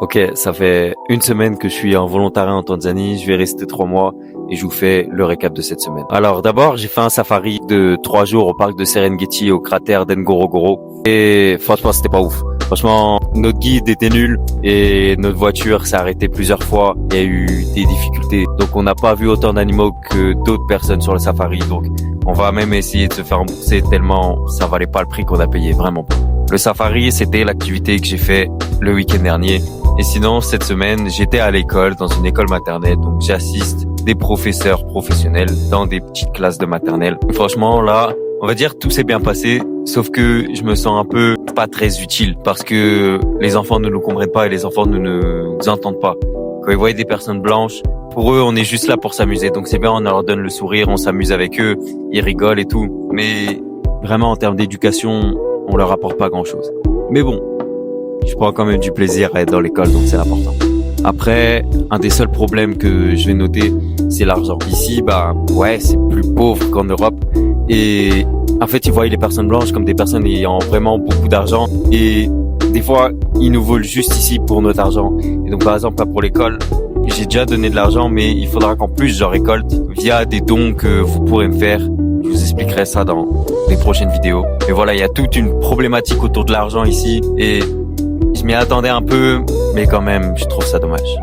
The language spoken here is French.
Ok, ça fait une semaine que je suis en volontariat en Tanzanie. Je vais rester 3 mois et je vous fais le récap de cette semaine. Alors d'abord, j'ai fait un safari de 3 jours au parc de Serengeti, au cratère d'Ngorongoro. Et franchement, c'était pas ouf. Franchement, notre guide était nul et notre voiture s'est arrêtée plusieurs fois. Il y a eu des difficultés. Donc on n'a pas vu autant d'animaux que d'autres personnes sur le safari. Donc on va même essayer de se faire rembourser tellement ça valait pas le prix qu'on a payé, vraiment pas. Le safari, c'était l'activité que j'ai fait le week-end dernier. Et sinon, cette semaine, j'étais à l'école, dans une école maternelle, donc j'assiste des professeurs professionnels dans des petites classes de maternelle. Et franchement, là, on va dire tout s'est bien passé, sauf que je me sens un peu pas très utile parce que les enfants ne nous comprennent pas et les enfants ne nous entendent pas. Quand ils voient des personnes blanches, pour eux, on est juste là pour s'amuser. Donc c'est bien, on leur donne le sourire, on s'amuse avec eux, ils rigolent et tout. Mais vraiment, en termes d'éducation, on leur apporte pas grand-chose. Mais bon, je prends quand même du plaisir à être dans l'école, donc c'est l'important. Après, un des seuls problèmes que je vais noter, c'est l'argent. Ici, ouais, c'est plus pauvre qu'en Europe. Et en fait, ils voient les personnes blanches comme des personnes ayant vraiment beaucoup d'argent. Et des fois, ils nous volent juste ici pour notre argent. Et donc, par exemple, pour l'école, j'ai déjà donné de l'argent, mais il faudra qu'en plus, j'en récolte via des dons que vous pourrez me faire. Je vous expliquerai ça dans les prochaines vidéos. Mais voilà, il y a toute une problématique autour de l'argent ici. Et je m'y attendais un peu, mais quand même, je trouve ça dommage.